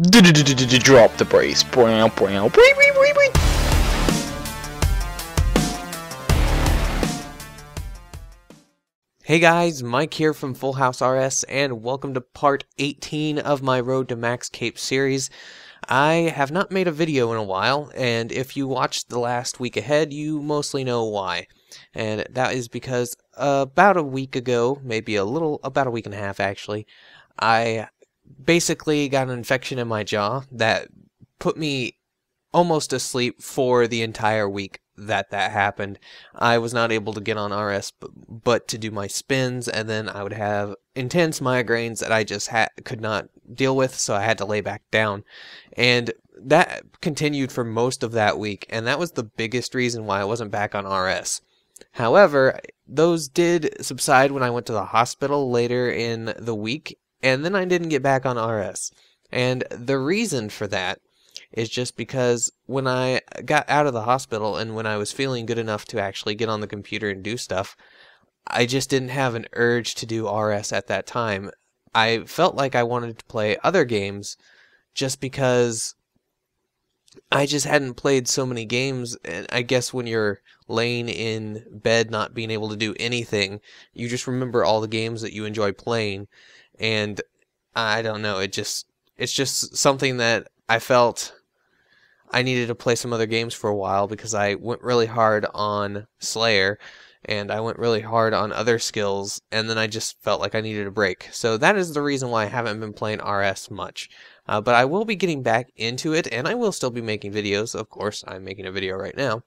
Drop the brace. Hey guys, Mike here from Full House RS, and welcome to part 18 of my Road to Max Cape series. I have not made a video in a while, and if you watched the last week ahead, you mostly know why. And that is because about a week ago, about a week and a half actually, I basically got an infection in my jaw that put me almost asleep for the entire week that happened. I was not able to get on RS but to do my spins, and then I would have intense migraines that I just could not deal with, so I had to lay back down. And that continued for most of that week, and that was the biggest reason why I wasn't back on RS. However, those did subside when I went to the hospital later in the week, and then I didn't get back on RS. And the reason for that is just because when I got out of the hospital and when I was feeling good enough to actually get on the computer and do stuff, I just didn't have an urge to do RS at that time. I felt like I wanted to play other games just because I just hadn't played so many games, and I guess when you're laying in bed not being able to do anything, you just remember all the games that you enjoy playing, and I don't know, it's just something that I felt I needed to play some other games for a while because I went really hard on Slayer and I went really hard on other skills, and then I just felt like I needed a break. So that is the reason why I haven't been playing RS much. But I will be getting back into it, and I will still be making videos. Of course, I'm making a video right now.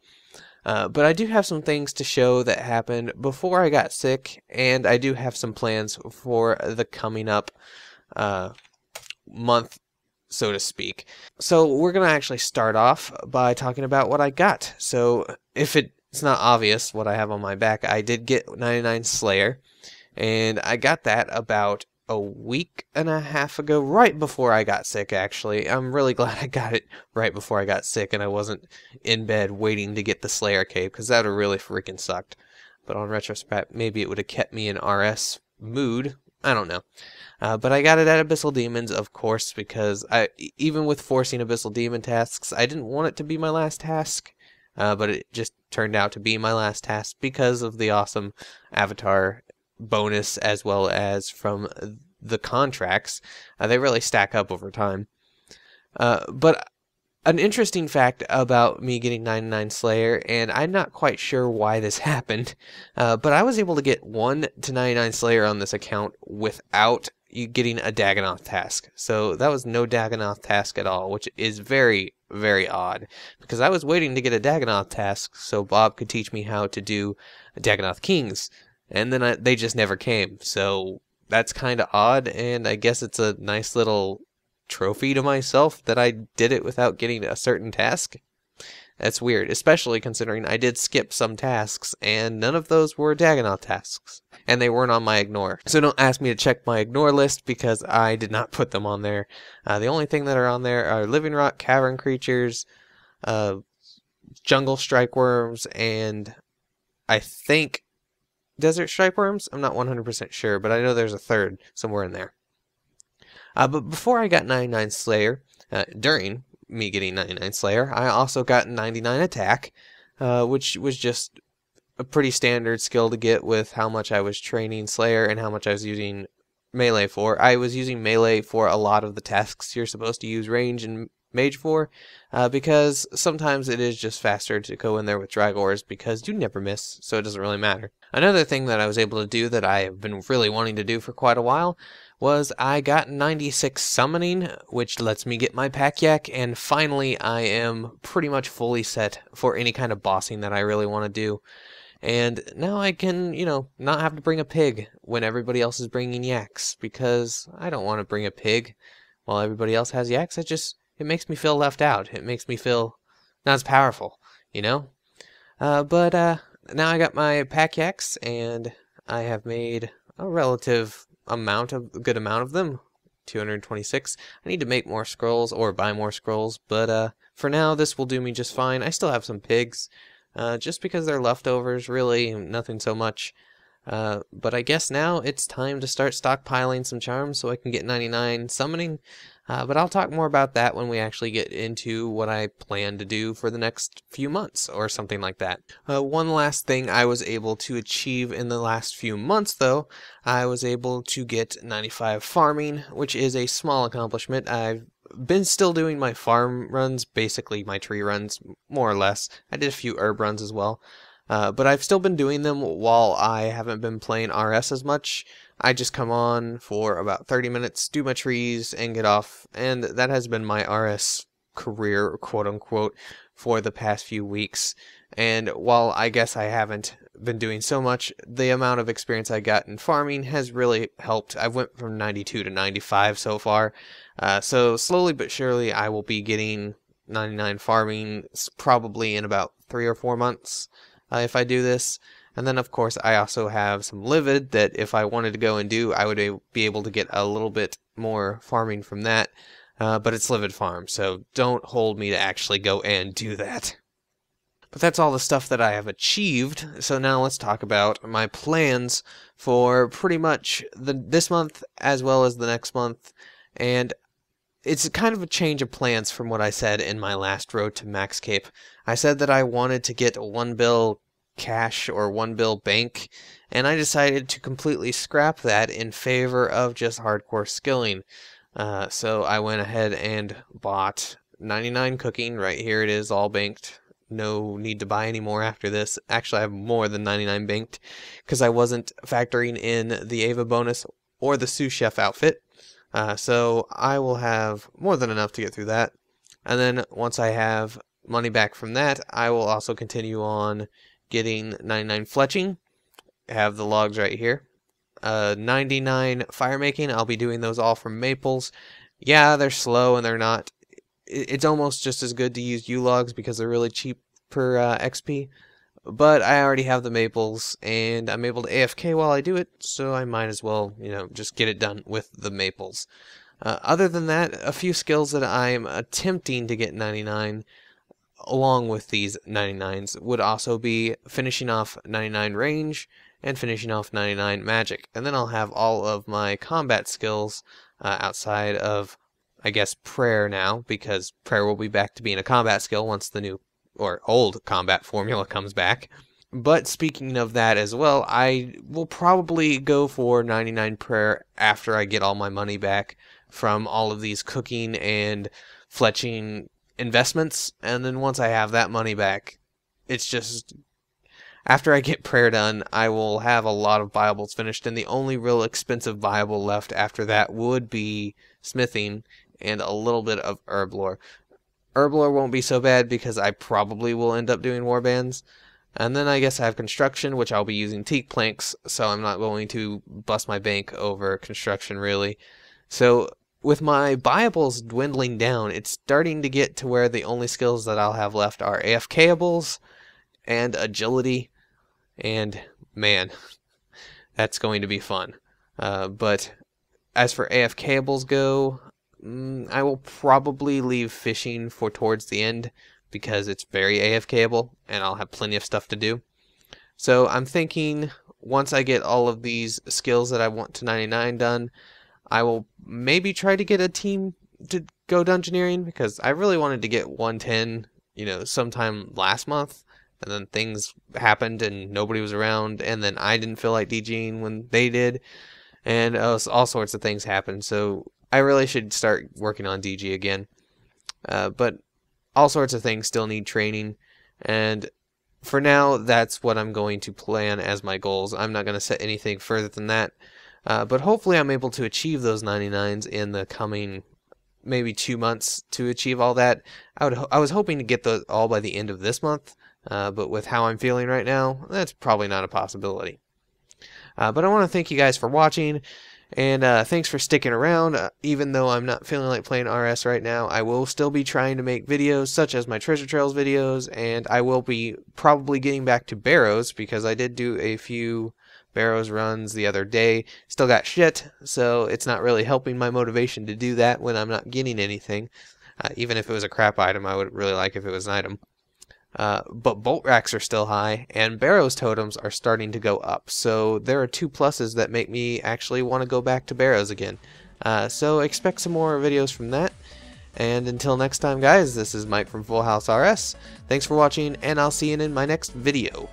But I do have some things to show that happened before I got sick, and I do have some plans for the coming up month, so to speak. So we're going to actually start off by talking about what I got. So if it's not obvious what I have on my back, I did get 99 Slayer, and I got that about a week and a half ago, right before I got sick, actually. I'm really glad I got it right before I got sick and I wasn't in bed waiting to get the Slayer cape, because that would have really freaking sucked. But on retrospect, maybe it would have kept me in RS mood. I don't know. But I got it at Abyssal Demons, of course, because even with forcing Abyssal Demon tasks, I didn't want it to be my last task, but it just turned out to be my last task because of the awesome avatar bonus as well as from the contracts. They really stack up over time. But an interesting fact about me getting 99 Slayer, and I'm not quite sure why this happened, but I was able to get 1 to 99 Slayer on this account without you getting a Dagannoth task. So that was no Dagannoth task at all, which is very, very odd, because I was waiting to get a Dagannoth task so Bob could teach me how to do Dagannoth Kings, and then they just never came. So that's kind of odd, and I guess it's a nice little trophy to myself that I did it without getting a certain task. That's weird, especially considering I did skip some tasks, and none of those were Dagannoth tasks, and they weren't on my ignore. So don't ask me to check my ignore list, because I did not put them on there. The only thing that are on there are Living Rock Cavern Creatures, Jungle Strike Worms, and I think Desert Strike Worms? I'm not 100% sure, but I know there's a third somewhere in there. But before I got 99 Slayer, during me getting 99 Slayer, I also got 99 Attack, which was just a pretty standard skill to get with how much I was training Slayer and how much I was using Melee for. I was using Melee for a lot of the tasks you're supposed to use Range and Mage for, because sometimes it is just faster to go in there with Dragors because you never miss, so it doesn't really matter. Another thing that I was able to do that I have been really wanting to do for quite a while was I got 96 Summoning, which lets me get my Pack-Yak, and finally I am pretty much fully set for any kind of bossing that I really want to do. And now I can, not have to bring a pig when everybody else is bringing yaks, because I don't want to bring a pig while everybody else has yaks. It makes me feel left out. It makes me feel not as powerful, But now I got my Pack-Yaks, and I have made a good amount of them, 226. I need to make more scrolls or buy more scrolls, but for now this will do me just fine. I still have some pigs, just because they're leftovers, really, nothing so much. But I guess now it's time to start stockpiling some charms so I can get 99 summoning. But I'll talk more about that when we actually get into what I plan to do for the next few months or something like that. One last thing I was able to achieve in the last few months, though, I was able to get 95 farming, which is a small accomplishment. I've been still doing my farm runs, basically my tree runs, more or less. I did a few herb runs as well. But I've still been doing them while I haven't been playing RS as much. I just come on for about 30 minutes, do my trees, and get off, and that has been my RS career, quote-unquote, for the past few weeks. And while I guess I haven't been doing so much, the amount of experience I got in farming has really helped. I went from 92 to 95 so far, so slowly but surely I will be getting 99 farming probably in about 3 or 4 months if I do this. And then, of course, I also have some livid that if I wanted to go and do, I would be able to get a little bit more farming from that. But it's livid farm, so don't hold me to actually go and do that. But that's all the stuff that I have achieved. So now let's talk about my plans for pretty much this month as well as the next month. And it's kind of a change of plans from what I said in my last Road to Max Cape. I said that I wanted to get 1 bill cash or 1 bill bank, and I decided to completely scrap that in favor of just hardcore skilling. So I went ahead and bought 99 cooking. Right here it is, all banked. No need to buy any more after this. Actually, I have more than 99 banked because I wasn't factoring in the Ava bonus or the sous chef outfit. So I will have more than enough to get through that. And then once I have money back from that, I will also continue on getting 99 fletching. Have the logs right here. 99 fire making. I'll be doing those all from maples. Yeah, they're slow and they're not. It's almost just as good to use U-logs because they're really cheap per XP. But I already have the maples and I'm able to AFK while I do it, so I might as well, just get it done with the maples. Other than that, a few skills that I'm attempting to get 99 along with these 99s would also be finishing off 99 range and finishing off 99 magic. And then I'll have all of my combat skills outside of, I guess, prayer now, because prayer will be back to being a combat skill once the new or old combat formula comes back. But speaking of that as well, I will probably go for 99 prayer after I get all my money back from all of these cooking and fletching investments. And then once I have that money back, it's just after I get prayer done, I will have a lot of viables finished, and the only real expensive viable left after that would be smithing and a little bit of herb lore. Herb lore won't be so bad because I probably will end up doing warbands. And then I guess I have construction, which I'll be using teak planks, so I'm not going to bust my bank over construction really. So with my viables dwindling down, it's starting to get to where the only skills that I'll have left are AFKables and agility. And man, that's going to be fun. But as for AFKables go, I will probably leave fishing for towards the end because it's very AFKable and I'll have plenty of stuff to do. So I'm thinking once I get all of these skills that I want to 99 done, I will maybe try to get a team to go dungeoneering because I really wanted to get 110, sometime last month. And then things happened and nobody was around, and then I didn't feel like DGing when they did, and all sorts of things happened. So I really should start working on DG again. But all sorts of things still need training, and for now, that's what I'm going to plan as my goals. I'm not going to set anything further than that, but hopefully I'm able to achieve those 99s in the coming maybe 2 months to achieve all that. I was hoping to get those all by the end of this month, but with how I'm feeling right now, that's probably not a possibility. But I want to thank you guys for watching, and thanks for sticking around. Even though I'm not feeling like playing RS right now, I will still be trying to make videos such as my Treasure Trails videos, and I will be probably getting back to Barrows because I did do a few Barrows runs the other day. Still got shit, so it's not really helping my motivation to do that when I'm not getting anything. Even if it was a crap item, I would really like if it was an item. But bolt racks are still high, and Barrows totems are starting to go up. So there are 2 pluses that make me actually want to go back to Barrows again. So expect some more videos from that. And until next time, guys, this is Mike from Full House RS. Thanks for watching, and I'll see you in my next video.